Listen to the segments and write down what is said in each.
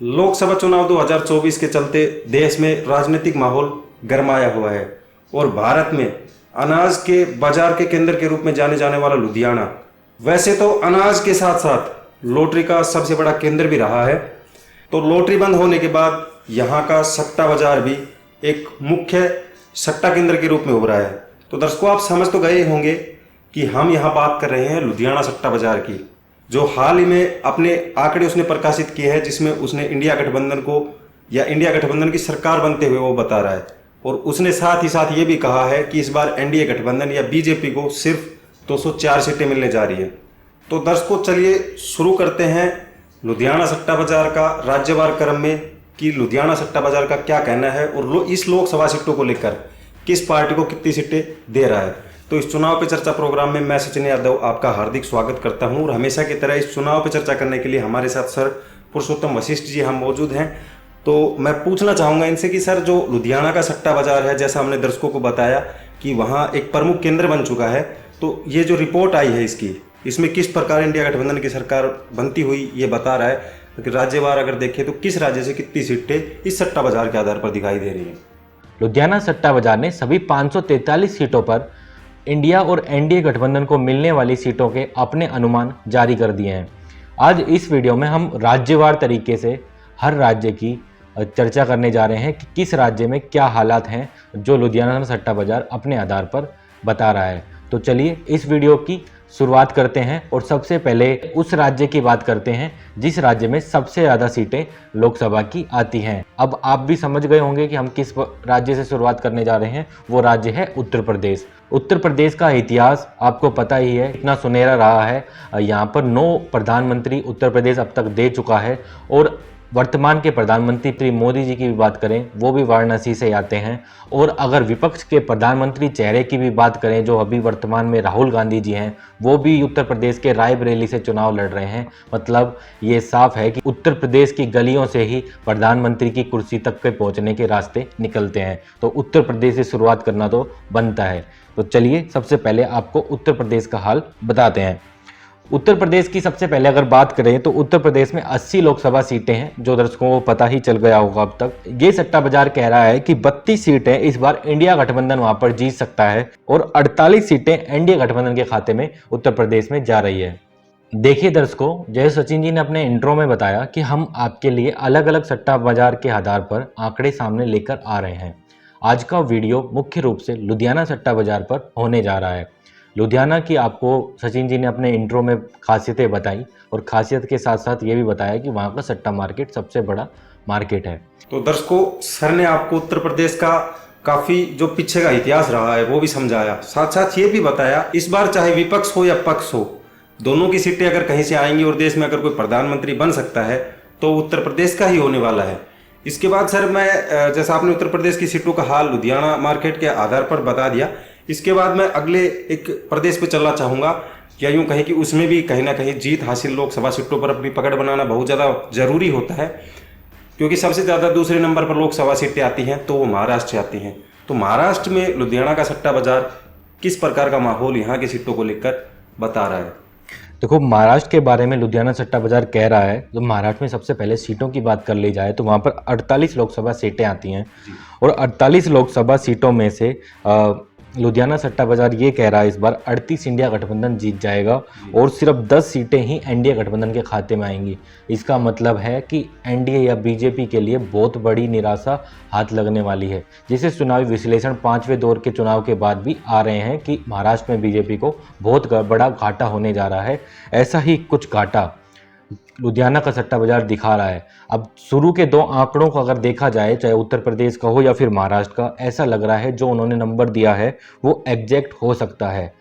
लोकसभा चुनाव 2024 के चलते देश में राजनीतिक माहौल गरमाया हुआ है और भारत में अनाज के बाजार के केंद्र के रूप में जाने जाने वाला लुधियाना वैसे तो अनाज के साथ साथ लॉटरी का सबसे बड़ा केंद्र भी रहा है। तो लॉटरी बंद होने के बाद यहाँ का सट्टा बाजार भी एक मुख्य सट्टा केंद्र के रूप में उभरा है। तो दर्शकों, आप समझ तो गए होंगे कि हम यहाँ बात कर रहे हैं लुधियाना सट्टा बाजार की, जो हाल ही में अपने आंकड़े उसने प्रकाशित किए हैं, जिसमें उसने इंडिया गठबंधन को या इंडिया गठबंधन की सरकार बनते हुए वो बता रहा है। और उसने साथ ही साथ ये भी कहा है कि इस बार एनडीए गठबंधन या बीजेपी को सिर्फ 204 सीटें मिलने जा रही है। तो दर्शकों, चलिए शुरू करते हैं लुधियाना सट्टा बाजार का राज्यवार क्रम में कि लुधियाना सट्टा बाजार का क्या कहना है और इस लोकसभा सीटों को लेकर किस पार्टी को कितनी सीटें दे रहा है। तो इस चुनाव पे चर्चा प्रोग्राम में मैं सचिन यादव आपका हार्दिक स्वागत करता हूं और हमेशा की तरह इस चुनाव पे चर्चा करने के लिए हमारे साथ सर पुरुषोत्तम वशिष्ठ जी हम मौजूद हैं। तो मैं पूछना चाहूँगा इनसे कि सर, जो लुधियाना का सट्टा बाजार है, जैसा हमने दर्शकों को बताया कि वहाँ एक प्रमुख केंद्र बन चुका है, तो ये जो रिपोर्ट आई है इसमें किस प्रकार इंडिया गठबंधन की सरकार बनती हुई ये बता रहा है कि राज्यवार अगर देखें तो किस राज्य से कितनी सीटें इस सट्टा बाजार के आधार पर दिखाई दे रही हैं। लुधियाना सट्टा बाजार ने सभी 543 सीटों पर इंडिया और एनडीए गठबंधन को मिलने वाली सीटों के अपने अनुमान जारी कर दिए हैं। आज इस वीडियो में हम राज्यवार तरीके से हर राज्य की चर्चा करने जा रहे हैं कि किस राज्य में क्या हालात हैं जो लुधियाना सट्टा बाजार अपने आधार पर बता रहा है। तो चलिए इस वीडियो की शुरुआत करते हैं और सबसे पहले उस राज्य की बात करते हैं जिस राज्य में सबसे ज़्यादा सीटें लोकसभा की आती हैं। अब आप भी समझ गए होंगे कि हम किस राज्य से शुरुआत करने जा रहे हैं। वो राज्य है उत्तर प्रदेश। उत्तर प्रदेश का इतिहास आपको पता ही है, इतना सुनहरा रहा है। यहाँ पर 9 प्रधानमंत्री उत्तर प्रदेश अब तक दे चुका है और वर्तमान के प्रधानमंत्री श्री मोदी जी की भी बात करें, वो भी वाराणसी से आते हैं। और अगर विपक्ष के प्रधानमंत्री चेहरे की भी बात करें, जो अभी वर्तमान में राहुल गांधी जी हैं, वो भी उत्तर प्रदेश के रायबरेली से चुनाव लड़ रहे हैं। मतलब ये साफ है कि उत्तर प्रदेश की गलियों से ही प्रधानमंत्री की कुर्सी तक पे पहुंचने के रास्ते निकलते हैं। तो उत्तर प्रदेश से शुरुआत करना तो बनता है। तो चलिए सबसे पहले आपको उत्तर प्रदेश का हाल बताते हैं। उत्तर प्रदेश की सबसे पहले अगर बात करें तो उत्तर प्रदेश में 80 लोकसभा सीटें हैं, जो दर्शकों को पता ही चल गया होगा अब तक। ये सट्टा बाजार कह रहा है कि 32 सीटें इस बार इंडिया गठबंधन वहां पर जीत सकता है और 48 सीटें एनडीए गठबंधन के खाते में उत्तर प्रदेश में जा रही है। देखिए दर्शकों, जैसे सचिन जी ने अपने इंट्रो में बताया कि हम आपके लिए अलग अलग सट्टा बाजार के आधार पर आंकड़े सामने लेकर आ रहे हैं। आज का वीडियो मुख्य रूप से लुधियाना सट्टा बाजार पर होने जा रहा है। लुधियाना की आपको सचिन जी ने अपने इंट्रो में खासियतें बताई और खासियत के साथ साथ ये भी बताया कि वहाँ का सट्टा मार्केट सबसे बड़ा मार्केट है। तो दर्शकों, सर ने आपको उत्तर प्रदेश का काफ़ी जो पीछे का इतिहास रहा है वो भी समझाया, साथ साथ ये भी बताया इस बार चाहे विपक्ष हो या पक्ष हो, दोनों की सीटें अगर कहीं से आएंगी और देश में अगर कोई प्रधानमंत्री बन सकता है तो उत्तर प्रदेश का ही होने वाला है। इसके बाद सर, मैं जैसा आपने उत्तर प्रदेश की सीटों का हाल लुधियाना मार्केट के आधार पर बता दिया, इसके बाद मैं अगले एक प्रदेश पे चलना चाहूँगा, या यूँ कहें कि उसमें भी कहीं ना कहीं जीत हासिल लोकसभा सीटों पर अपनी पकड़ बनाना बहुत ज़्यादा ज़रूरी होता है, क्योंकि सबसे ज़्यादा दूसरे नंबर पर लोकसभा सीटें आती हैं तो वो महाराष्ट्र से आती हैं। तो महाराष्ट्र में लुधियाना का सट्टा बाजार किस प्रकार का माहौल यहाँ की सीटों को लेकर बता रहा है। देखो, महाराष्ट्र के बारे में लुधियाना सट्टा बाजार कह रहा है, तो महाराष्ट्र में सबसे पहले सीटों की बात कर ली जाए तो वहाँ पर 48 लोकसभा सीटें आती हैं और 48 लोकसभा सीटों में से लुधियाना सट्टा बाजार ये कह रहा है इस बार 38 इंडिया गठबंधन जीत जाएगा और सिर्फ 10 सीटें ही एनडीए गठबंधन के खाते में आएंगी। इसका मतलब है कि एनडीए या बीजेपी के लिए बहुत बड़ी निराशा हाथ लगने वाली है। जिसे चुनावी विश्लेषण 5वें दौर के चुनाव के बाद भी आ रहे हैं कि महाराष्ट्र में बीजेपी को बहुत बड़ा घाटा होने जा रहा है। ऐसा ही कुछ घाटा लुधियाना का सट्टा बाजार दिखा रहा है। अब शुरू के 2 आंकड़ों को अगर देखा जाए, चाहे उत्तर प्रदेश का हो या फिर महाराष्ट्र का, ऐसा लग रहा है जो उन्होंने नंबर दिया है वो एग्जैक्ट हो सकता है।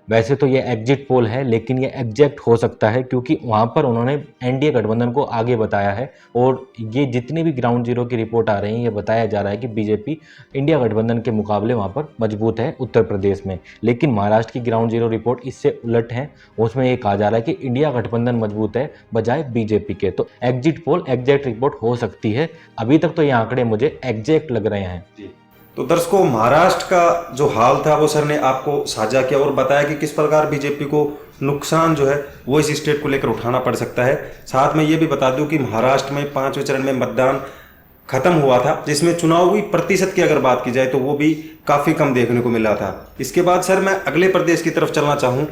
वैसे तो ये एग्जिट पोल है, लेकिन ये एग्जैक्ट हो सकता है क्योंकि वहाँ पर उन्होंने एनडीए गठबंधन को आगे बताया है और ये जितनी भी ग्राउंड जीरो की रिपोर्ट आ रही है, ये बताया जा रहा है कि बीजेपी इंडिया गठबंधन के मुकाबले वहाँ पर मजबूत है उत्तर प्रदेश में। लेकिन महाराष्ट्र की ग्राउंड जीरो रिपोर्ट इससे उलट है, उसमें ये कहा जा रहा है कि इंडिया गठबंधन मजबूत है बजाय बीजेपी के। तो एग्जिट पोल एग्जैक्ट रिपोर्ट हो सकती है। अभी तक तो ये आंकड़े मुझे एग्जैक्ट लग रहे हैं। तो दर्शकों, महाराष्ट्र का जो हाल था वो सर ने आपको साझा किया और बताया कि किस प्रकार बीजेपी को नुकसान जो है वो इस स्टेट को लेकर उठाना पड़ सकता है। साथ में ये भी बता दूं कि महाराष्ट्र में 5वें चरण में मतदान खत्म हुआ था, जिसमें चुनावी प्रतिशत की अगर बात की जाए तो वो भी काफ़ी कम देखने को मिला था। इसके बाद सर मैं अगले प्रदेश की तरफ चलना चाहूँ,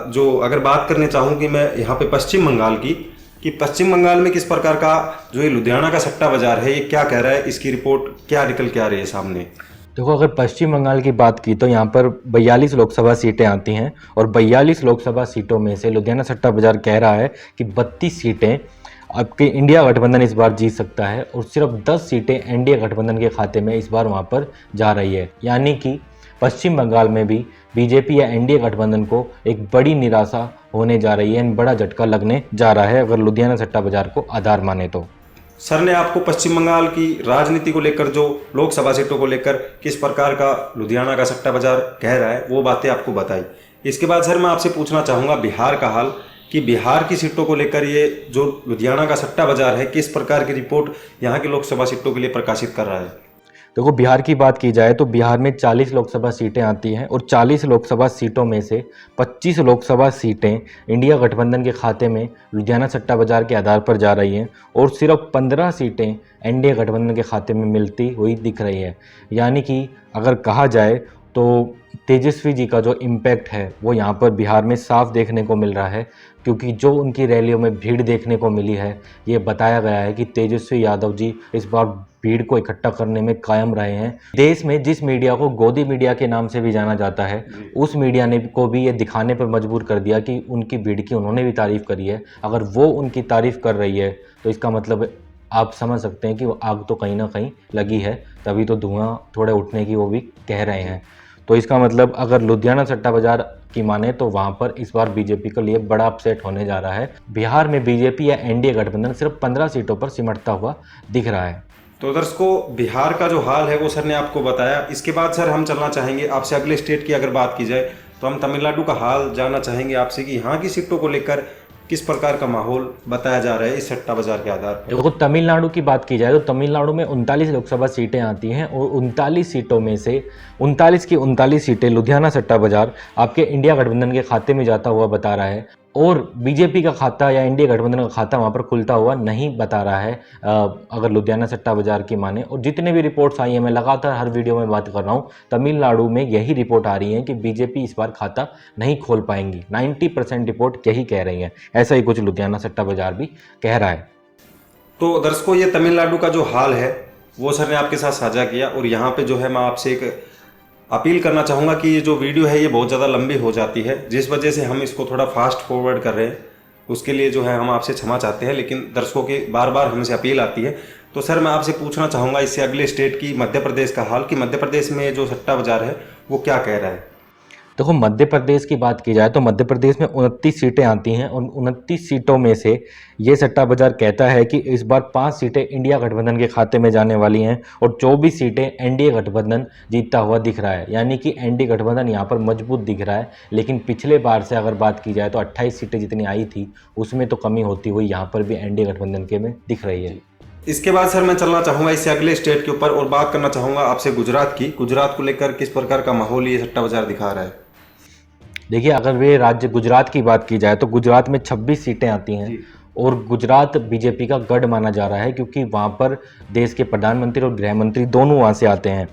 जो अगर बात करने चाहूँ कि मैं यहाँ पे पश्चिम बंगाल की, कि पश्चिम बंगाल में किस प्रकार का जो ये लुधियाना का सट्टा बाजार है ये क्या कह रहा है, इसकी रिपोर्ट क्या निकल के आ रही है सामने। देखो, अगर पश्चिम बंगाल की बात की तो यहाँ पर 42 लोकसभा सीटें आती हैं और 42 लोकसभा सीटों में से लुधियाना सट्टा बाजार कह रहा है कि 32 सीटें आपके इंडिया गठबंधन इस बार जीत सकता है और सिर्फ 10 सीटें एनडीए गठबंधन के खाते में इस बार वहाँ पर जा रही है। यानी कि पश्चिम बंगाल में भी बीजेपी या एनडीए गठबंधन को एक बड़ी निराशा होने जा रही है, बड़ा झटका लगने जा रहा है अगर लुधियाना सट्टा बाजार को आधार माने तो। सर ने आपको पश्चिम बंगाल की राजनीति को लेकर, जो लोकसभा सीटों को लेकर किस प्रकार का लुधियाना का सट्टा बाजार कह रहा है, वो बातें आपको बताई। इसके बाद सर मैं आपसे पूछना चाहूँगा बिहार का हाल, कि बिहार की सीटों को लेकर ये जो लुधियाना का सट्टा बाजार है किस प्रकार की रिपोर्ट यहाँ की लोकसभा सीटों के लिए प्रकाशित कर रहा है। देखो, बिहार की बात की जाए तो बिहार में 40 लोकसभा सीटें आती हैं और 40 लोकसभा सीटों में से 25 लोकसभा सीटें इंडिया गठबंधन के खाते में लुधियाना सट्टा बाजार के आधार पर जा रही हैं और सिर्फ 15 सीटें एनडीए गठबंधन के खाते में मिलती हुई दिख रही है। यानी कि अगर कहा जाए तो तेजस्वी जी का जो इम्पैक्ट है वो यहाँ पर बिहार में साफ देखने को मिल रहा है, क्योंकि जो उनकी रैलियों में भीड़ देखने को मिली है ये बताया गया है कि तेजस्वी यादव जी इस बार भीड़ को इकट्ठा करने में कायम रहे हैं। देश में जिस मीडिया को गोदी मीडिया के नाम से भी जाना जाता है, उस मीडिया ने को भी ये दिखाने पर मजबूर कर दिया कि उनकी भीड़ की उन्होंने भी तारीफ करी है। अगर वो उनकी तारीफ कर रही है तो इसका मतलब आप समझ सकते हैं कि वो आग तो कहीं ना कहीं लगी है, तभी तो धुआं थोड़े उठने की वो भी कह रहे हैं। तो इसका मतलब अगर लुधियाना सट्टा बाजार की माने तो वहां पर इस बार बीजेपी के लिए बड़ा अपसेट होने जा रहा है। बिहार में बीजेपी या एनडीए गठबंधन सिर्फ 15 सीटों पर सिमटता हुआ दिख रहा है। तो दर्शकों, बिहार का जो हाल है वो सर ने आपको बताया। इसके बाद सर हम चलना चाहेंगे आपसे अगले स्टेट की अगर बात की जाए तो हम तमिलनाडु का हाल जानना चाहेंगे आपसे कि यहाँ की सीटों को लेकर किस प्रकार का माहौल बताया जा रहा है इस सट्टा बाजार के आधार पर। देखो, तमिलनाडु की बात की जाए तो तमिलनाडु में 39 लोकसभा सीटें आती हैं और 39 सीटों में से 39 की 39 सीटें लुधियाना सट्टा बाजार आपके इंडिया गठबंधन के खाते में जाता हुआ बता रहा है और बीजेपी का खाता या एनडीए गठबंधन का खाता वहां पर खुलता हुआ नहीं बता रहा है अगर लुधियाना सट्टा बाजार की माने। और जितने भी रिपोर्ट्स आई हैं, मैं लगातार हर वीडियो में बात कर रहा हूं, तमिलनाडु में यही रिपोर्ट आ रही है कि बीजेपी इस बार खाता नहीं खोल पाएंगी। 90% रिपोर्ट यही कह रही है। ऐसा ही कुछ लुधियाना सट्टा बाजार भी कह रहा है। तो दर्शकों, ये तमिलनाडु का जो हाल है वो सर ने आपके साथ साझा किया और यहाँ पे जो है मैं आपसे एक अपील करना चाहूँगा कि ये जो वीडियो है ये बहुत ज़्यादा लंबी हो जाती है, जिस वजह से हम इसको थोड़ा फास्ट फॉरवर्ड कर रहे हैं। उसके लिए जो है हम आपसे क्षमा चाहते हैं, लेकिन दर्शकों की बार बार हमसे अपील आती है। तो सर मैं आपसे पूछना चाहूँगा इससे अगले स्टेट की मध्य प्रदेश का हाल, कि मध्य प्रदेश में जो सट्टा बाजार है वो क्या कह रहा है। देखो, मध्य प्रदेश की बात की जाए तो मध्य प्रदेश में 29 सीटें आती हैं और 29 सीटों में से ये सट्टा बाजार कहता है कि इस बार 5 सीटें इंडिया गठबंधन के खाते में जाने वाली हैं और 24 सीटें एनडीए गठबंधन जीतता हुआ दिख रहा है। यानी कि एनडीए गठबंधन यहाँ पर मजबूत दिख रहा है। लेकिन पिछले बार से अगर बात की जाए तो 28 सीटें जितनी आई थी उसमें तो कमी होती हुई यहाँ पर भी एनडीए गठबंधन के में दिख रही है। इसके बाद सर मैं चलना चाहूँगा इससे अगले स्टेट के ऊपर और बात करना चाहूँगा आपसे गुजरात की। गुजरात को लेकर किस प्रकार का माहौल ये सट्टा बाजार दिखा रहा है। देखिए, अगर वे राज्य गुजरात की बात की जाए तो गुजरात में 26 सीटें आती हैं और गुजरात बीजेपी का गढ़ माना जा रहा है, क्योंकि वहाँ पर देश के प्रधानमंत्री और गृह मंत्री दोनों वहाँ से आते हैं।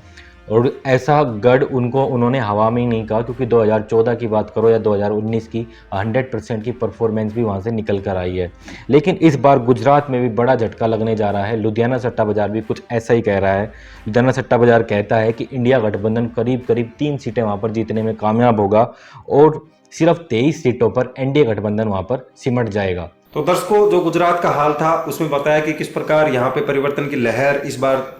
और ऐसा गढ़ उन्होंने हवा में ही नहीं कहा, क्योंकि 2014 की बात करो या 2019 की 100% की परफॉर्मेंस भी वहाँ से निकल कर आई है। लेकिन इस बार गुजरात में भी बड़ा झटका लगने जा रहा है। लुधियाना सट्टा बाजार भी कुछ ऐसा ही कह रहा है। लुधियाना सट्टा बाजार कहता है कि इंडिया गठबंधन करीब 3 सीटें वहाँ पर जीतने में कामयाब होगा और सिर्फ 23 सीटों पर एनडीए गठबंधन वहाँ पर सिमट जाएगा। तो दर्शकों, जो गुजरात का हाल था उसमें बताया कि किस प्रकार यहाँ पे परिवर्तन की लहर इस बार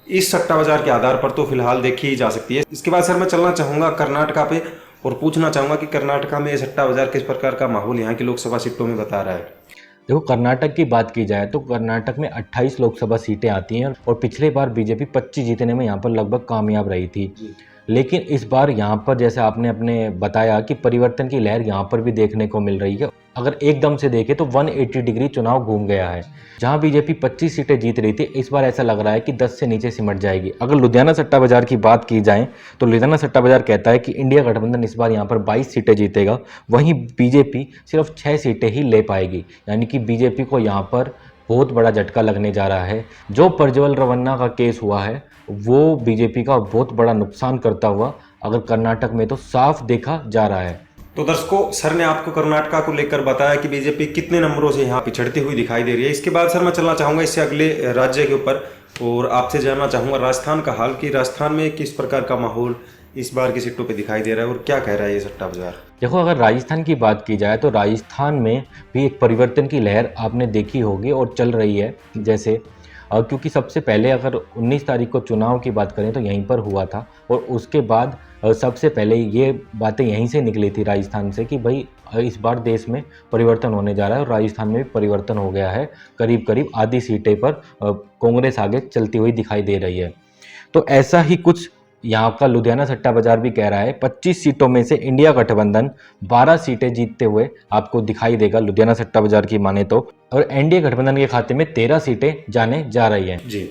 इस सट्टा बाजार के आधार पर तो फिलहाल देखी ही जा सकती है। इसके बाद सर मैं चलना चाहूँगा कर्नाटका पे और पूछना चाहूँगा कि कर्नाटका में ये सट्टा बाजार किस प्रकार का माहौल यहाँ की लोकसभा सीटों में बता रहा है। देखो, कर्नाटक की बात की जाए तो कर्नाटक में 28 लोकसभा सीटें आती हैं और पिछले बार बीजेपी 25 जीतने में यहाँ पर लगभग कामयाब रही थी। लेकिन इस बार यहाँ पर जैसे आपने अपने बताया कि परिवर्तन की लहर यहाँ पर भी देखने को मिल रही है। अगर एकदम से देखें तो 180 डिग्री चुनाव घूम गया है। जहाँ बीजेपी 25 सीटें जीत रही थी, इस बार ऐसा लग रहा है कि 10 से नीचे सिमट जाएगी। अगर लुधियाना सट्टा बाजार की बात की जाए तो लुधियाना सट्टा बाजार कहता है कि इंडिया गठबंधन इस बार यहाँ पर 22 सीटें जीतेगा, वहीं बीजेपी सिर्फ 6 सीटें ही ले पाएगी। यानी कि बीजेपी को यहाँ पर बहुत बड़ा झटका लगने जा रहा है। जो प्रज्वल रवन्ना का केस हुआ है वो बीजेपी का बहुत बड़ा नुकसान करता हुआ अगर कर्नाटक में तो साफ देखा जा रहा है। तो दर्शकों, सर ने आपको कर्नाटका को लेकर बताया कि बीजेपी कितने नंबरों से यहाँ पिछड़ती हुई दिखाई दे रही है। इसके बाद सर मैं चलना चाहूँगा इससे अगले राज्य के ऊपर और आपसे जानना चाहूँगा राजस्थान का हाल, कि राजस्थान में किस प्रकार का माहौल इस बार की सीटों पे दिखाई दे रहा है और क्या कह रहा है ये सट्टा बाजार। देखो, अगर राजस्थान की बात की जाए तो राजस्थान में भी एक परिवर्तन की लहर आपने देखी होगी और चल रही है। जैसे क्योंकि सबसे पहले अगर 19 तारीख को चुनाव की बात करें तो यहीं पर हुआ था और उसके बाद सबसे पहले ये बातें यहीं से निकली थी राजस्थान से कि भाई इस बार देश में परिवर्तन होने जा रहा है और राजस्थान में भी परिवर्तन हो गया है। करीब करीब आधी सीटें पर कांग्रेस आगे चलती हुई दिखाई दे रही है। तो ऐसा ही कुछ यहाँ का लुधियाना सट्टा बाजार भी कह रहा है। 25 सीटों में से इंडिया गठबंधन 12 सीटें जीतते हुए आपको दिखाई देगा लुधियाना सट्टा बाजार की माने तो, और एनडीए गठबंधन के खाते में 13 सीटें जाने जा रही हैं। जी,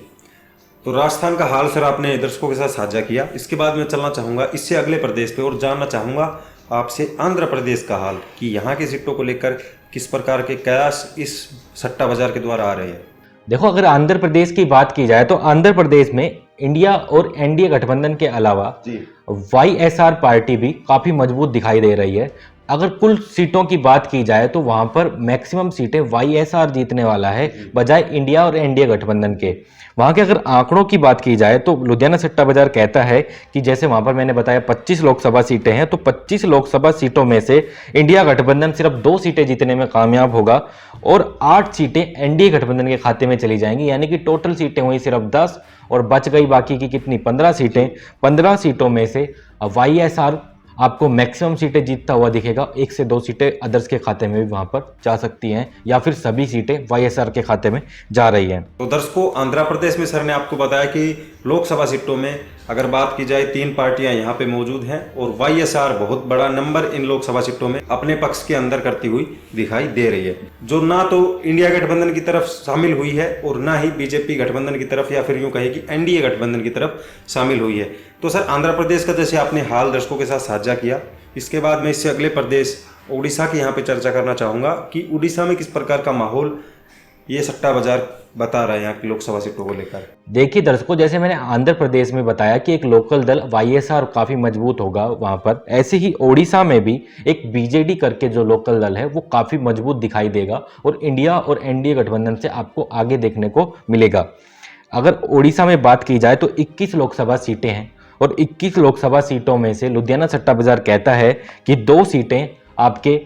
तो राजस्थान का हाल सर आपने दर्शकों के साथ साझा किया। इसके बाद मैं चलना चाहूँगा इससे अगले प्रदेश पे और जानना चाहूँगा आपसे आंध्र प्रदेश का हाल, कि यहाँ की सीटों को लेकर किस प्रकार के कयास इस सट्टा बाजार के द्वारा आ रहे हैं। देखो, अगर आंध्र प्रदेश की बात की जाए तो आंध्र प्रदेश में इंडिया और एनडीए गठबंधन के अलावा वाईएसआर पार्टी भी काफी मजबूत दिखाई दे रही है। अगर कुल सीटों की बात की जाए तो वहां पर मैक्सिमम सीटें वाईएसआर जीतने वाला है बजाय इंडिया और एनडीए गठबंधन के। वहां के अगर आंकड़ों की बात की जाए तो लुधियाना सट्टा बाजार कहता है कि जैसे वहां पर मैंने बताया 25 लोकसभा सीटें हैं, तो 25 लोकसभा सीटों में से इंडिया गठबंधन सिर्फ 2 सीटें जीतने में कामयाब होगा और 8 सीटें एनडीए गठबंधन के खाते में चली जाएंगी। यानी कि टोटल सीटें हुई सिर्फ 10 और बच गई बाकी की कितनी 15 सीटें। 15 सीटों में से वाईएसआर आपको मैक्सिमम सीटें जीतता हुआ दिखेगा। 1 से 2 सीटें अदर्स के खाते में भी वहां पर जा सकती हैं या फिर सभी सीटें वाईएसआर के खाते में जा रही हैं। तो दर्शकों, आंध्र प्रदेश में सर ने आपको बताया कि लोकसभा सीटों में अगर बात की जाए 3 पार्टियां यहाँ पे मौजूद हैं और वाईएसआर बहुत बड़ा नंबर इन लोकसभा सीटों में अपने पक्ष के अंदर करती हुई दिखाई दे रही है, जो ना तो इंडिया गठबंधन की तरफ शामिल हुई है और ना ही बीजेपी गठबंधन की तरफ, या फिर यूं कहे कि एनडीए गठबंधन की तरफ शामिल हुई है। तो सर, आंध्र प्रदेश का जैसे आपने हाल दर्शकों के साथ साझा किया, इसके बाद मैं इससे अगले प्रदेश उड़ीसा की यहाँ पे चर्चा करना चाहूँगा कि उड़ीसा में किस प्रकार का माहौल ये सट्टा बाजार बता रहा है यहाँ की लोकसभा सीटों को लेकर। देखिए दर्शकों, जैसे मैंने आंध्र प्रदेश में बताया कि एक लोकल दल वाईएसआर काफी मजबूत होगा वहां पर, ऐसे ही ओडिशा में भी एक बीजेडी करके जो लोकल दल है वो काफी मजबूत दिखाई देगा और इंडिया और एनडीए गठबंधन से आपको आगे देखने को मिलेगा। अगर ओडिशा में बात की जाए तो 21 लोकसभा सीटें हैं और 21 लोकसभा सीटों में से लुधियाना सट्टा बाजार कहता है कि 2 सीटें आपके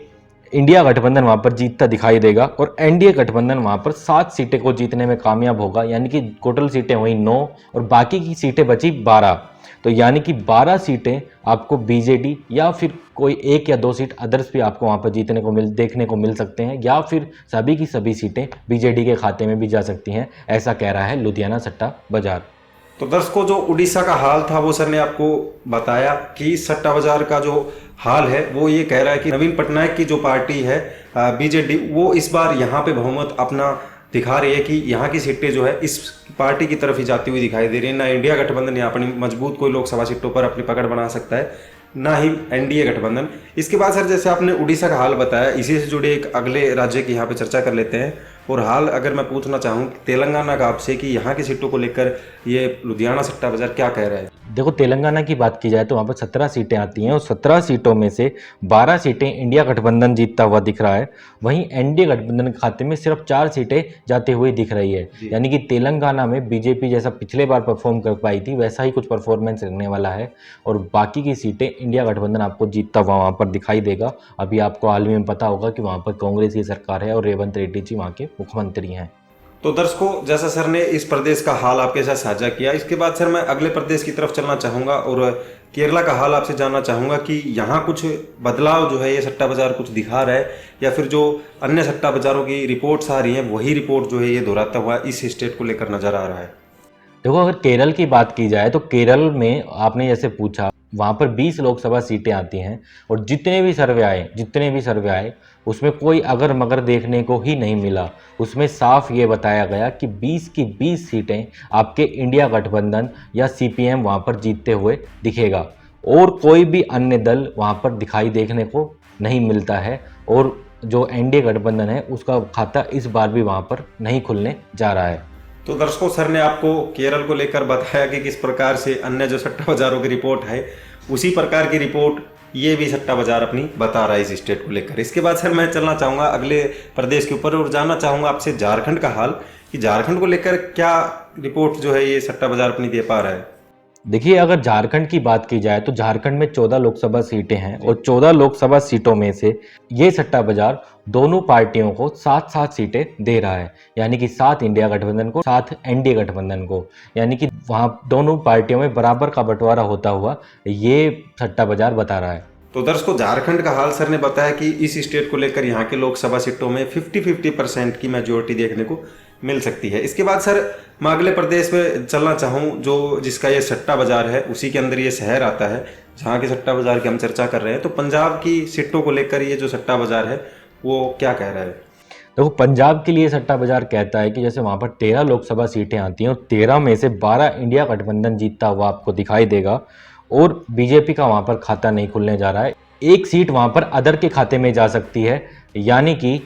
इंडिया गठबंधन वहां पर जीतता दिखाई देगा और एनडीए गठबंधन वहां पर 7 सीटें को जीतने में कामयाब होगा। यानी कि टोटल सीटें हुई 9 और बाकी की सीटें बची 12। तो यानी कि 12 सीटें आपको बीजेडी या फिर कोई 1 या 2 सीट अदर्स भी आपको वहां पर देखने को मिल सकते हैं, या फिर सभी की सभी सीटें बीजेडी के खाते में भी जा सकती हैं, ऐसा कह रहा है लुधियाना सट्टा बाजार। तो दर्शकों, जो उड़ीसा का हाल था वो सर ने आपको बताया कि सट्टा बाजार का जो हाल है वो ये कह रहा है कि नवीन पटनायक की जो पार्टी है बीजेडी, वो इस बार यहाँ पे बहुमत अपना दिखा रही है कि यहाँ की सीटें जो है इस पार्टी की तरफ ही जाती हुई दिखाई दे रही है। ना इंडिया गठबंधन यहाँ अपनी मजबूत कोई लोकसभा सीटों पर अपनी पकड़ बना सकता है, ना ही एनडीए गठबंधन। इसके बाद सर, जैसे आपने उड़ीसा का हाल बताया, इसी से जुड़े एक अगले राज्य की यहाँ पे चर्चा कर लेते हैं। और हाल अगर मैं पूछना चाहूँ तेलंगाना का आपसे कि यहाँ की सीटों को लेकर ये लुधियाना सट्टा बाजार क्या कह रहा है। देखो, तेलंगाना की बात की जाए तो वहाँ पर 17 सीटें आती हैं और 17 सीटों में से 12 सीटें इंडिया गठबंधन जीतता हुआ दिख रहा है। वहीं एनडीए गठबंधन के खाते में सिर्फ 4 सीटें जाती हुई दिख रही है। यानी कि तेलंगाना में बीजेपी जैसा पिछले बार परफॉर्म कर पाई थी वैसा ही कुछ परफॉर्मेंस रहने वाला है और बाकी की सीटें इंडिया गठबंधन आपको जीतता हुआ वहाँ पर दिखाई देगा। अभी आपको हाल में पता होगा कि वहाँ पर कांग्रेस की सरकार है और रेवंत रेड्डी जी वहाँ के मुख्यमंत्री हैं। तो दर्शकों, जैसा सर ने इस प्रदेश का हाल आपके साथ साझा किया, इसके बाद सर मैं अगले प्रदेश की तरफ चलना चाहूँगा और केरला का हाल आपसे जानना चाहूँगा कि यहाँ कुछ बदलाव जो है ये सट्टा बाजार कुछ दिखा रहा है, या फिर जो अन्य सट्टा बाजारों की रिपोर्ट्स आ रही हैं वही रिपोर्ट जो है ये दोहराता हुआ इस स्टेट को लेकर नजर आ रहा है। देखो, अगर केरल की बात की जाए तो केरल में आपने जैसे पूछा वहाँ पर 20 लोकसभा सीटें आती हैं और जितने भी सर्वे आए उसमें कोई अगर मगर देखने को ही नहीं मिला। उसमें साफ ये बताया गया कि 20 की 20 सीटें आपके इंडिया गठबंधन या सीपीएम वहाँ पर जीतते हुए दिखेगा और कोई भी अन्य दल वहाँ पर दिखाई देखने को नहीं मिलता है और जो एनडीए गठबंधन है उसका खाता इस बार भी वहाँ पर नहीं खुलने जा रहा है। तो दर्शकों, सर ने आपको केरल को लेकर बताया कि किस प्रकार से अन्य जो सट्टा बाजारों की रिपोर्ट है उसी प्रकार की रिपोर्ट ये भी सट्टा बाजार अपनी बता रहा है इस स्टेट को लेकर। इसके बाद सर मैं चलना चाहूँगा अगले प्रदेश के ऊपर और जानना चाहूँगा आपसे झारखंड का हाल, कि झारखंड को लेकर क्या रिपोर्ट जो है ये सट्टा बाजार अपनी दे पा रहा है। देखिए, अगर झारखंड की बात की जाए तो झारखंड में 14 लोकसभा सीटें हैं और 14 लोकसभा सीटों में से ये सट्टा बाजार दोनों पार्टियों को 7-7 सीटें दे रहा है, यानी कि 7 इंडिया गठबंधन को 7 एनडीए गठबंधन को, यानी कि वहाँ दोनों पार्टियों में बराबर का बंटवारा होता हुआ ये सट्टा बाजार बता रहा है। तो दर्शकों, झारखंड का हाल सर ने बताया कि इस स्टेट को लेकर यहाँ के लोकसभा सीटों में 50-50% की मेजोरिटी देखने को मिल सकती है। इसके बाद सर मैं अगले प्रदेश में चलना चाहूँ जो जिसका ये सट्टा बाजार है, उसी के अंदर ये शहर आता है जहाँ के सट्टा बाजार की हम चर्चा कर रहे हैं। तो पंजाब की सीटों को लेकर ये जो सट्टा बाजार है वो क्या कह रहा है। देखो, पंजाब के लिए सट्टा बाजार कहता है कि जैसे वहाँ पर 13 लोकसभा सीटें आती हैं और 13 में से 12 इंडिया गठबंधन जीतता हुआ आपको दिखाई देगा और बीजेपी का वहाँ पर खाता नहीं खुलने जा रहा है। एक सीट वहाँ पर अदर के खाते में जा सकती है, यानी कि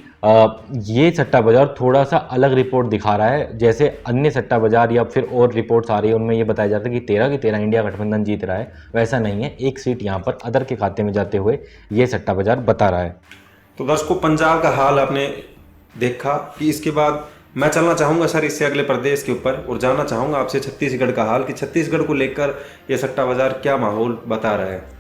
ये सट्टा बाजार थोड़ा सा अलग रिपोर्ट दिखा रहा है। जैसे अन्य सट्टा बाजार या फिर और रिपोर्ट्स आ रही है उनमें ये बताया जाता है कि 13 की 13 इंडिया गठबंधन जीत रहा है, वैसा नहीं है। एक सीट यहाँ पर अदर के खाते में जाते हुए ये सट्टा बाजार बता रहा है। तो दर्शकों, पंजाब का हाल आपने देखा कि इसके बाद मैं चलना चाहूँगा सर इससे अगले प्रदेश के ऊपर और जानना चाहूँगा आपसे छत्तीसगढ़ का हाल, कि छत्तीसगढ़ को लेकर यह सट्टा बाजार क्या माहौल बता रहा है।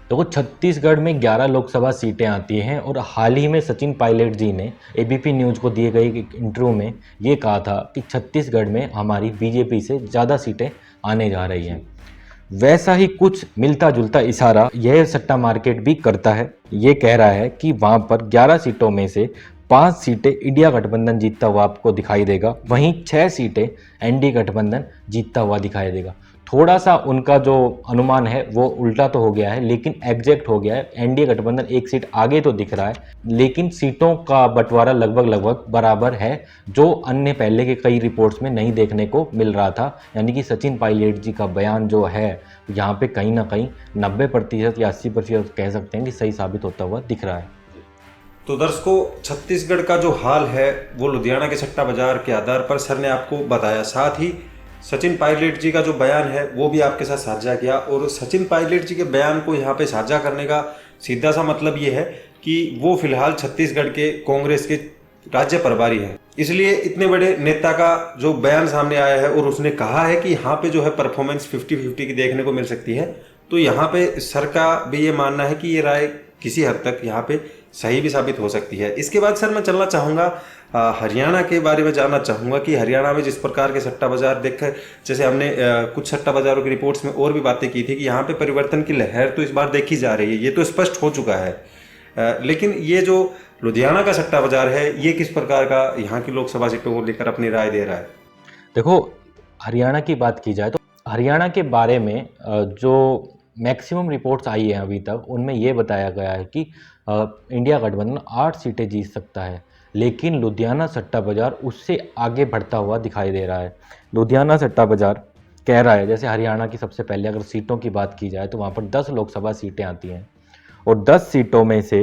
देखो, छत्तीसगढ़ में 11 लोकसभा सीटें आती हैं और हाल ही में सचिन पायलट जी ने एबीपी न्यूज़ को दिए गए एक इंटरव्यू में ये कहा था कि छत्तीसगढ़ में हमारी बीजेपी से ज़्यादा सीटें आने जा रही हैं। वैसा ही कुछ मिलता जुलता इशारा यह सट्टा मार्केट भी करता है। ये कह रहा है कि वहाँ पर 11 सीटों में से 5 सीटें इंडिया गठबंधन जीतता हुआ आपको दिखाई देगा, वहीं 6 सीटें एनडीए गठबंधन जीतता हुआ दिखाई देगा। थोड़ा सा उनका जो अनुमान है वो उल्टा तो हो गया है, लेकिन एग्जैक्ट हो गया है। एनडीए गठबंधन एक सीट आगे तो दिख रहा है, लेकिन सीटों का बंटवारा लगभग बराबर है, जो अन्य पहले के कई रिपोर्ट्स में नहीं देखने को मिल रहा था। यानी कि सचिन पायलट जी का बयान जो है यहाँ पे कहीं ना कहीं 90% या 80% कह सकते हैं कि सही साबित होता हुआ दिख रहा है। तो दर्शकों, छत्तीसगढ़ का जो हाल है वो लुधियाना के सट्टा बाजार के आधार पर सर ने आपको बताया, साथ ही सचिन पायलट जी का जो बयान है वो भी आपके साथ साझा किया। और सचिन पायलट जी के बयान को यहाँ पे साझा करने का सीधा सा मतलब ये है कि वो फिलहाल छत्तीसगढ़ के कांग्रेस के राज्य प्रभारी हैं, इसलिए इतने बड़े नेता का जो बयान सामने आया है और उसने कहा है कि यहाँ पे जो है परफॉर्मेंस 50-50 की देखने को मिल सकती है। तो यहाँ पे सर का भी ये मानना है कि ये राय किसी हद तक यहाँ पे सही भी साबित हो सकती है। इसके बाद सर मैं चलना चाहूँगा हरियाणा के बारे में जानना चाहूँगा कि हरियाणा में जिस प्रकार के सट्टा बाजार देख, जैसे हमने कुछ सट्टा बाजारों की रिपोर्ट्स में और भी बातें की थी कि यहाँ पे परिवर्तन की लहर तो इस बार देखी जा रही है, ये तो स्पष्ट हो चुका है। लेकिन ये जो लुधियाना का सट्टा बाजार है ये किस प्रकार का यहाँ की लोकसभा सीटों को लेकर अपनी राय दे रहा है। देखो, हरियाणा की बात की जाए तो हरियाणा के बारे में जो मैक्सिमम रिपोर्ट्स आई हैं अभी तक, उनमें ये बताया गया है कि इंडिया गठबंधन 8 सीटें जीत सकता है, लेकिन लुधियाना सट्टा बाजार उससे आगे बढ़ता हुआ दिखाई दे रहा है। लुधियाना सट्टा बाजार कह रहा है, जैसे हरियाणा की सबसे पहले अगर सीटों की बात की जाए तो वहाँ पर 10 लोकसभा सीटें आती हैं और 10 सीटों में से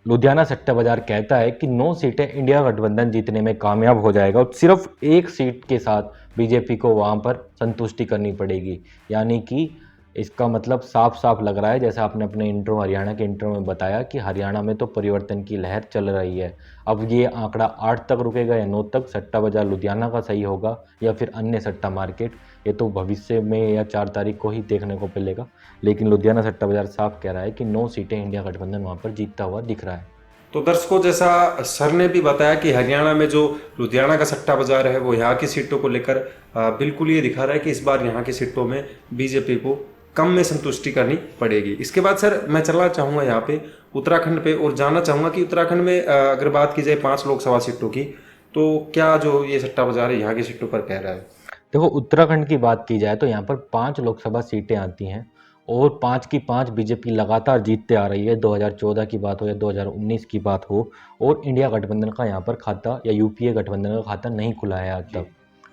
लुधियाना सट्टा बाजार कहता है कि 9 सीटें इंडिया गठबंधन जीतने में कामयाब हो जाएगा और सिर्फ एक सीट के साथ बीजेपी को वहाँ पर संतुष्टि करनी पड़ेगी। यानी कि इसका मतलब साफ साफ लग रहा है, जैसा आपने अपने इंट्रो हरियाणा के इंट्रो में बताया, कि हरियाणा में तो परिवर्तन की लहर चल रही है। अब ये आंकड़ा 8 तक रुकेगा या 9 तक, सट्टा बाजार लुधियाना का सही होगा या फिर अन्य सट्टा मार्केट, ये तो भविष्य में या 4 तारीख को ही देखने को मिलेगा। लेकिन लुधियाना सट्टा बाजार साफ कह रहा है कि 9 सीटें इंडिया गठबंधन वहाँ पर जीतता हुआ दिख रहा है। तो दर्शकों, जैसा सर ने भी बताया कि हरियाणा में जो लुधियाना का सट्टा बाजार है वो यहाँ की सीटों को लेकर बिल्कुल ये दिखा रहा है कि इस बार यहाँ की सीटों में बीजेपी को कम में संतुष्टि करनी पड़ेगी। इसके बाद सर मैं चलना चाहूँगा यहाँ पे उत्तराखंड पे और जानना चाहूँगा कि उत्तराखंड में अगर बात की जाए 5 लोकसभा सीटों की, तो क्या जो ये सट्टा बाजार है यहाँ की सीटों पर कह रहा है। देखो, उत्तराखंड की बात की जाए तो यहाँ पर 5 लोकसभा सीटें आती हैं और 5 की 5 बीजेपी लगातार जीतते आ रही है, 2014 की बात हो या 2019 की बात हो, और इंडिया गठबंधन का यहाँ पर खाता या यूपीए गठबंधन का खाता नहीं खुला है आज तक,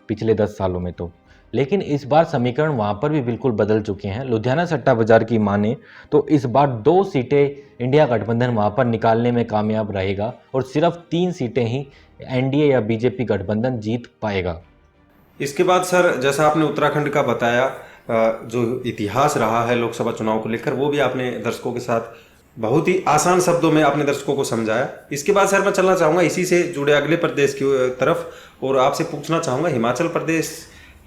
पिछले 10 सालों में तो। लेकिन इस बार समीकरण वहाँ पर भी बिल्कुल बदल चुके हैं। लुधियाना सट्टा बाजार की माने तो इस बार 2 सीटें इंडिया गठबंधन वहाँ पर निकालने में कामयाब रहेगा और सिर्फ 3 सीटें ही एनडीए या बीजेपी गठबंधन जीत पाएगा। इसके बाद सर, जैसा आपने उत्तराखंड का बताया, जो इतिहास रहा है लोकसभा चुनाव को लेकर, वो भी आपने दर्शकों के साथ बहुत ही आसान शब्दों में आपने दर्शकों को समझाया। इसके बाद सर मैं चलना चाहूँगा इसी से जुड़े अगले प्रदेश की तरफ और आपसे पूछना चाहूँगा हिमाचल प्रदेश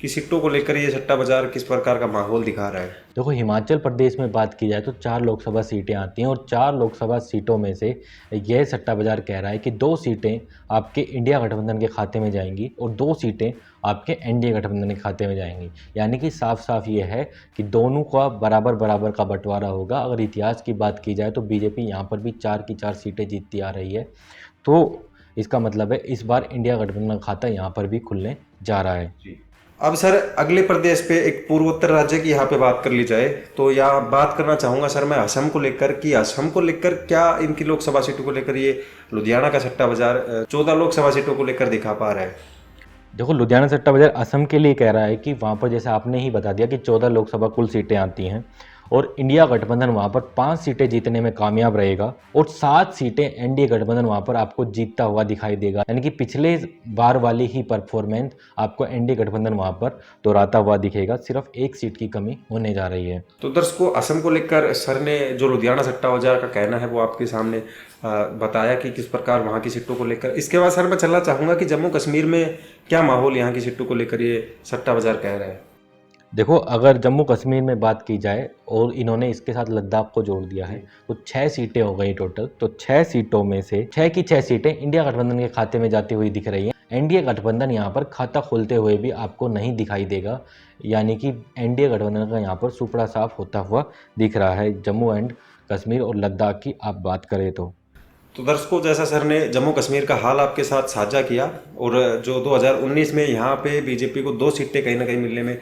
की सीटों को लेकर ये सट्टा बाजार किस प्रकार का माहौल दिखा रहा है। देखो, हिमाचल प्रदेश में बात की जाए तो 4 लोकसभा सीटें आती हैं और 4 लोकसभा सीटों में से यह सट्टा बाजार कह रहा है कि 2 सीटें आपके इंडिया गठबंधन के खाते में जाएंगी और 2 सीटें आपके एनडीए गठबंधन के खाते में जाएंगी। यानी कि साफ साफ ये है कि दोनों का बराबर बराबर का बंटवारा होगा। अगर इतिहास की बात की जाए तो बीजेपी यहाँ पर भी 4 की 4 सीटें जीतती आ रही है, तो इसका मतलब है इस बार इंडिया गठबंधन का खाता यहाँ पर भी खुलने जा रहा है। अब सर अगले प्रदेश पे एक पूर्वोत्तर राज्य की यहाँ पे बात कर ली जाए तो यहाँ बात करना चाहूँगा सर मैं असम को लेकर कि असम को लेकर क्या इनकी लोकसभा सीटों को लेकर ये लुधियाना का सट्टा बाजार 14 लोकसभा सीटों को लेकर दिखा पा रहा है। देखो, लुधियाना सट्टा बाजार असम के लिए कह रहा है कि वहाँ पर जैसे आपने ही बता दिया कि 14 लोकसभा कुल सीटें आती हैं और इंडिया गठबंधन वहाँ पर 5 सीटें जीतने में कामयाब रहेगा और 7 सीटें एनडीए गठबंधन वहाँ पर आपको जीतता हुआ दिखाई देगा। यानी कि पिछले बार वाली ही परफॉर्मेंस आपको एनडीए गठबंधन वहाँ पर दोहराता हुआ दिखेगा, सिर्फ 1 सीट की कमी होने जा रही है। तो दर्शकों, असम को लेकर सर ने जो लुधियाना सट्टा बाजार का कहना है वो आपके सामने बताया कि किस प्रकार वहाँ की सीटों को लेकर। इसके बाद सर मैं चलना चाहूँगा कि जम्मू कश्मीर में क्या माहौल यहाँ की सीटों को लेकर ये सट्टा बाजार कह रहा है। देखो, अगर जम्मू कश्मीर में बात की जाए और इन्होंने इसके साथ लद्दाख को जोड़ दिया है तो 6 सीटें हो गई टोटल। तो 6 सीटों में से 6 की 6 सीटें इंडिया गठबंधन के खाते में जाती हुई दिख रही हैं। एनडीए गठबंधन यहाँ पर खाता खोलते हुए भी आपको नहीं दिखाई देगा, यानी कि एनडीए गठबंधन का यहाँ पर सुपड़ा साफ होता हुआ दिख रहा है जम्मू एंड कश्मीर और लद्दाख की आप बात करें तो दर्शकों, जैसा सर ने जम्मू कश्मीर का हाल आपके साथ साझा किया और जो 2019 में यहाँ पे बीजेपी को 2 सीटें कहीं ना कहीं मिलने में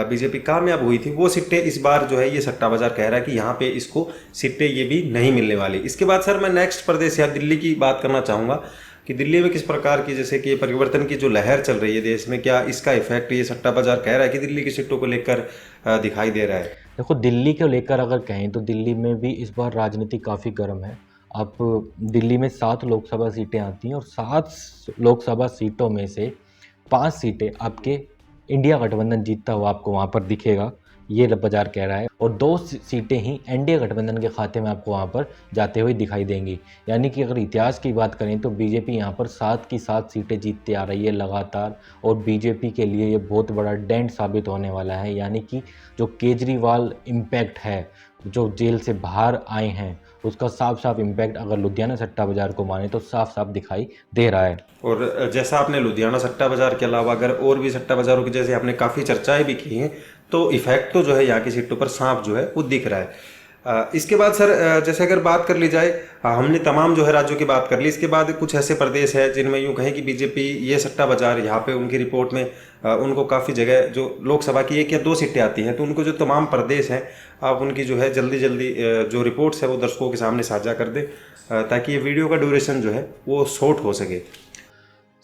बीजेपी कामयाब हुई थी, वो सीटें इस बार जो है ये सट्टा बाजार कह रहा है कि यहाँ पे इसको सीटें ये भी नहीं मिलने वाली। इसके बाद सर मैं नेक्स्ट प्रदेश या दिल्ली की बात करना चाहूँगा कि दिल्ली में किस प्रकार की जैसे कि परिवर्तन की जो लहर चल रही है देश में, क्या इसका इफेक्ट ये सट्टा बाजार कह रहा है कि दिल्ली की सीटों को लेकर दिखाई दे रहा है। देखो, दिल्ली को लेकर अगर कहें तो दिल्ली में भी इस बार राजनीति काफ़ी गर्म है। अब दिल्ली में 7 लोकसभा सीटें आती हैं और 7 लोकसभा सीटों में से 5 सीटें आपके इंडिया गठबंधन जीतता हुआ आपको वहाँ पर दिखेगा, ये बाजार कह रहा है, और 2 सीटें ही एनडीए गठबंधन के खाते में आपको वहाँ पर जाते हुए दिखाई देंगी। यानी कि अगर इतिहास की बात करें तो बीजेपी यहाँ पर 7 की 7 सीटें जीतते आ रही है लगातार और बीजेपी के लिए ये बहुत बड़ा डेंट साबित होने वाला है। यानी कि जो केजरीवाल इम्पैक्ट है, जो जेल से बाहर आए हैं, उसका साफ साफ इम्पैक्ट अगर लुधियाना सट्टा बाजार को माने तो साफ साफ दिखाई दे रहा है। और जैसा आपने लुधियाना सट्टा बाजार के अलावा अगर और भी सट्टा बाजारों की जैसे आपने काफ़ी चर्चाएं भी की हैं तो इफेक्ट तो जो है यहाँ की सीटों पर साफ जो है वो दिख रहा है। इसके बाद सर जैसे अगर बात कर ली जाए, हमने तमाम जो है राज्यों की बात कर ली, इसके बाद कुछ ऐसे प्रदेश है जिनमें यूँ कहें कि बीजेपी ये सट्टा बाजार यहाँ पे उनकी रिपोर्ट में उनको काफ़ी जगह जो लोकसभा की 1 या 2 सीटें आती हैं, तो उनको जो तमाम प्रदेश हैं आप उनकी जो है जल्दी जल्दी जो रिपोर्ट्स है वो दर्शकों के सामने साझा कर दें ताकि ये वीडियो का ड्यूरेशन जो है वो शॉर्ट हो सके।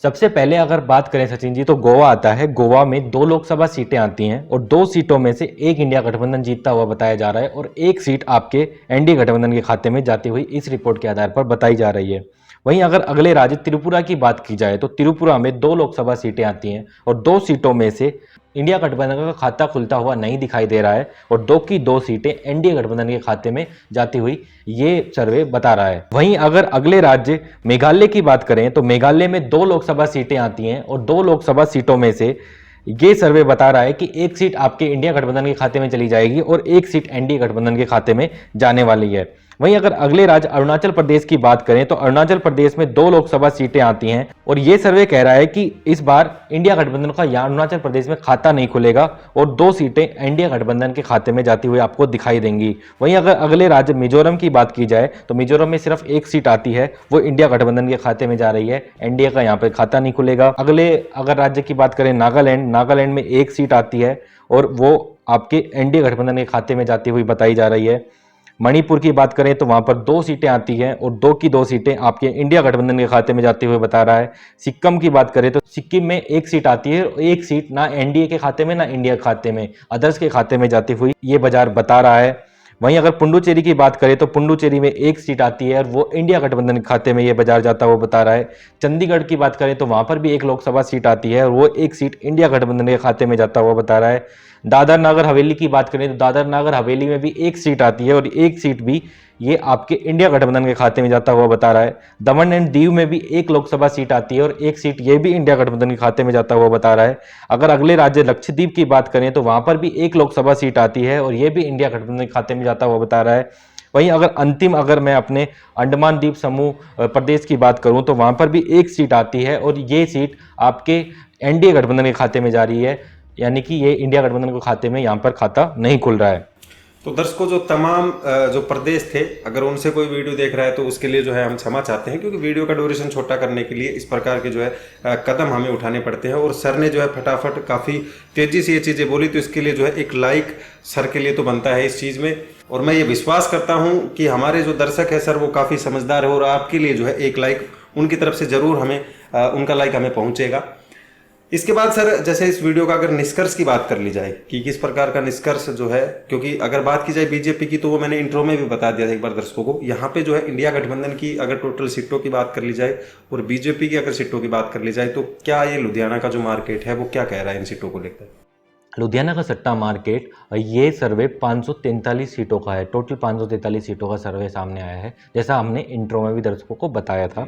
सबसे पहले अगर बात करें सचिन जी तो गोवा आता है। गोवा में 2 लोकसभा सीटें आती हैं और 2 सीटों में से 1 इंडिया गठबंधन जीतता हुआ बताया जा रहा है और 1 सीट आपके एनडीए गठबंधन के खाते में जाती हुई इस रिपोर्ट के आधार पर बताई जा रही है। वहीं अगर अगले राज्य त्रिपुरा की बात की जाए तो त्रिपुरा में 2 लोकसभा सीटें आती हैं और 2 सीटों में से इंडिया गठबंधन का खाता खुलता हुआ नहीं दिखाई दे रहा है और 2 की 2 सीटें एनडीए गठबंधन के खाते में जाती हुई ये सर्वे बता रहा है। वहीं अगर अगले राज्य मेघालय की बात करें तो मेघालय में 2 लोकसभा सीटें आती हैं और 2 लोकसभा सीटों में से ये सर्वे बता रहा है कि 1 सीट आपके इंडिया गठबंधन के खाते में चली जाएगी और 1 सीट एनडीए गठबंधन के खाते में जाने वाली है। वहीं अगर अगले राज्य अरुणाचल प्रदेश की बात करें तो अरुणाचल प्रदेश में 2 लोकसभा सीटें आती हैं और ये सर्वे कह रहा है कि इस बार इंडिया गठबंधन का यहाँ अरुणाचल प्रदेश में खाता नहीं खुलेगा और 2 सीटें एनडीए गठबंधन के खाते में जाती हुई आपको दिखाई देंगी। वहीं अगर अगले राज्य मिजोरम की बात की जाए तो मिजोरम में सिर्फ 1 सीट आती है, वो इंडिया गठबंधन के खाते में जा रही है, एनडीए का यहाँ पे खाता नहीं खुलेगा। अगले अगर राज्य की बात करें नागालैंड में 1 सीट आती है और वो आपके एनडीए गठबंधन के खाते में जाती हुई बताई जा रही है। मणिपुर की बात करें तो वहां पर 2 सीटें आती हैं और 2 की 2 सीटें आपके इंडिया गठबंधन के खाते में जाते हुए बता रहा है। सिक्किम की बात करें तो सिक्किम में 1 सीट आती है और 1 सीट ना एनडीए के खाते में ना इंडिया के खाते में, अदर्स के खाते में जाती हुई ये बाजार बता रहा है। वहीं अगर पुडुचेरी की बात करें तो पुडुचेरी में 1 सीट आती है और वो इंडिया गठबंधन के खाते में ये बाजार जाता हुआ बता रहा है। चंडीगढ़ की बात करें तो वहां पर भी 1 लोकसभा सीट आती है और वो 1 सीट इंडिया गठबंधन के खाते में जाता हुआ बता रहा है। दादर नागर हवेली की बात करें तो दादर नागर हवेली में भी 1 सीट आती है और 1 सीट भी ये आपके इंडिया गठबंधन के खाते में जाता हुआ बता रहा है। दमन एंड दीव में भी 1 लोकसभा सीट आती है और 1 सीट ये भी इंडिया गठबंधन के खाते में जाता हुआ बता रहा है। अगर अगले राज्य लक्षद्वीप की बात करें तो वहां पर भी 1 लोकसभा सीट आती है और ये भी इंडिया गठबंधन के खाते में जाता हुआ बता रहा है। वहीं अगर मैं अपने अंडमान द्वीप समूह प्रदेश की बात करूं तो वहां पर भी 1 सीट आती है और ये सीट आपके एनडीए गठबंधन के खाते में जा रही है, यानी कि ये इंडिया गठबंधन के खाते में यहाँ पर खाता नहीं खुल रहा है। तो दर्शकों, जो तमाम जो प्रदेश थे, अगर उनसे कोई वीडियो देख रहा है तो उसके लिए जो है हम क्षमा चाहते हैं, क्योंकि वीडियो का ड्यूरेशन छोटा करने के लिए इस प्रकार के जो है कदम हमें उठाने पड़ते हैं। और सर ने जो है फटाफट काफ़ी तेज़ी से ये चीज़ें बोली, तो इसके लिए जो है एक लाइक सर के लिए तो बनता है इस चीज़ में। और मैं ये विश्वास करता हूँ कि हमारे जो दर्शक है सर वो काफ़ी समझदार है और आपके लिए जो है एक लाइक उनकी तरफ से ज़रूर हमें उनका लाइक हमें पहुँचेगा। इसके बाद सर, जैसे इस वीडियो का अगर निष्कर्ष की बात कर ली जाए कि किस प्रकार का निष्कर्ष जो है, क्योंकि अगर बात की जाए बीजेपी की तो वो मैंने इंट्रो में भी बता दिया था एक बार दर्शकों को। यहाँ पे जो है इंडिया गठबंधन की अगर टोटल सीटों की बात कर ली जाए और बीजेपी की अगर सीटों की बात कर ली जाए तो क्या ये लुधियाना का जो मार्केट है वो क्या कह रहा है इन सीटों को लेकर? लुधियाना का सट्टा मार्केट, ये सर्वे 543 सीटों का है। टोटल 543 सीटों का सर्वे सामने आया है, जैसा हमने इंट्रो में भी दर्शकों को बताया था।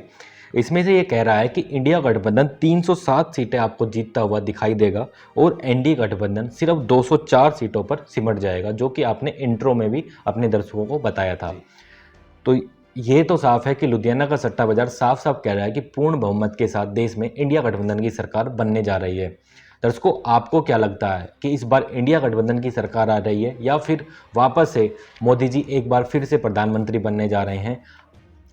इसमें से ये कह रहा है कि इंडिया गठबंधन 307 सीटें आपको जीतता हुआ दिखाई देगा और एनडीए गठबंधन सिर्फ 204 सीटों पर सिमट जाएगा, जो कि आपने इंट्रो में भी अपने दर्शकों को बताया था। तो ये तो साफ है कि लुधियाना का सट्टा बाजार साफ साफ कह रहा है कि पूर्ण बहुमत के साथ देश में इंडिया गठबंधन की सरकार बनने जा रही है। दर्शकों, आपको क्या लगता है कि इस बार इंडिया गठबंधन की सरकार आ रही है या फिर वापस से मोदी जी एक बार फिर से प्रधानमंत्री बनने जा रहे हैं?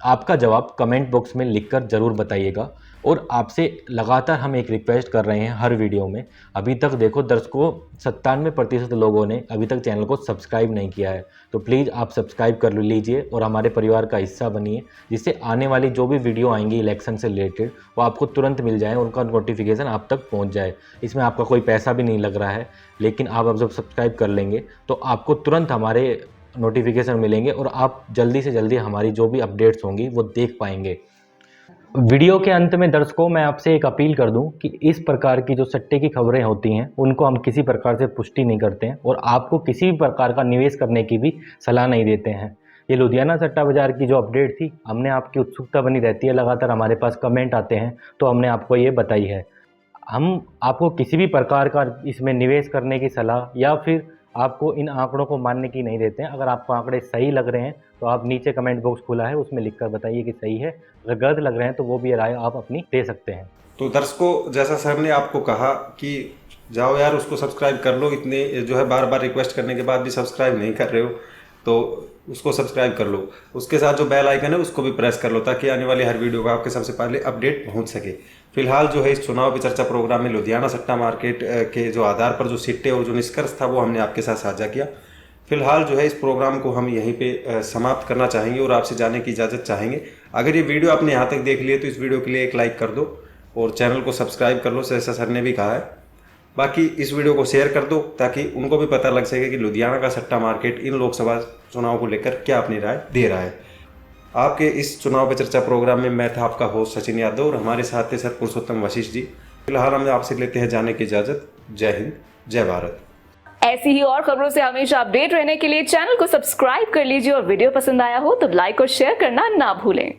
आपका जवाब कमेंट बॉक्स में लिखकर ज़रूर बताइएगा। और आपसे लगातार हम एक रिक्वेस्ट कर रहे हैं हर वीडियो में। अभी तक देखो दर्शकों, 97% लोगों ने अभी तक चैनल को सब्सक्राइब नहीं किया है, तो प्लीज़ आप सब्सक्राइब कर लीजिए और हमारे परिवार का हिस्सा बनिए, जिससे आने वाली जो भी वीडियो आएंगी इलेक्शन से रिलेटेड वो आपको तुरंत मिल जाए, उनका नोटिफिकेशन आप तक पहुँच जाए। इसमें आपका कोई पैसा भी नहीं लग रहा है, लेकिन आप अब जब सब्सक्राइब कर लेंगे तो आपको तुरंत हमारे नोटिफिकेशन मिलेंगे और आप जल्दी से जल्दी हमारी जो भी अपडेट्स होंगी वो देख पाएंगे। वीडियो के अंत में दर्शकों, मैं आपसे एक अपील कर दूं कि इस प्रकार की जो सट्टे की खबरें होती हैं उनको हम किसी प्रकार से पुष्टि नहीं करते हैं और आपको किसी भी प्रकार का निवेश करने की भी सलाह नहीं देते हैं। ये लुधियाना सट्टा बाजार की जो अपडेट थी, हमने आपकी उत्सुकता बनी रहती है, लगातार हमारे पास कमेंट आते हैं तो हमने आपको ये बताई है। हम आपको किसी भी प्रकार का इसमें निवेश करने की सलाह या फिर आपको इन आंकड़ों को मानने की नहीं देते हैं। अगर आपको आंकड़े सही लग रहे हैं तो आप नीचे कमेंट बॉक्स खुला है, उसमें लिखकर बताइए कि सही है। अगर गलत लग रहे हैं तो वो भी राय आप अपनी दे सकते हैं। तो दर्शकों, जैसा सर ने आपको कहा कि जाओ यार उसको सब्सक्राइब कर लो, इतने जो है बार बार रिक्वेस्ट करने के बाद भी सब्सक्राइब नहीं कर रहे हो तो उसको सब्सक्राइब कर लो। उसके साथ जो बेल आइकन है उसको भी प्रेस कर लो ताकि आने वाली हर वीडियो का आपके सबसे पहले अपडेट पहुंच सके। फिलहाल जो है इस चुनाव पे चर्चा प्रोग्राम में लुधियाना सट्टा मार्केट के जो आधार पर जो सीटें और जो निष्कर्ष था वो हमने आपके साथ साझा किया। फिलहाल जो है इस प्रोग्राम को हम यहीं पे समाप्त करना चाहेंगे और आपसे जाने की इजाज़त चाहेंगे। अगर ये वीडियो आपने यहाँ तक देख लिया तो इस वीडियो के लिए एक लाइक कर दो और चैनल को सब्सक्राइब कर लो, जैसा सर ने भी कहा है। बाकी इस वीडियो को शेयर कर दो ताकि उनको भी पता लग सके कि लुधियाना का सट्टा मार्केट इन लोकसभा चुनाव को लेकर क्या अपनी राय दे रहा है। आपके इस चुनाव पे चर्चा प्रोग्राम में मैं था आपका होस्ट सचिन यादव और हमारे साथ थे सर पुरुषोत्तम वशिष्ठ जी। फिलहाल हम आपसे लेते हैं जाने की इजाज़त। जय हिंद, जय भारत। ऐसी ही और खबरों से हमेशा अपडेट रहने के लिए चैनल को सब्सक्राइब कर लीजिए और वीडियो पसंद आया हो तो लाइक और शेयर करना ना भूलें।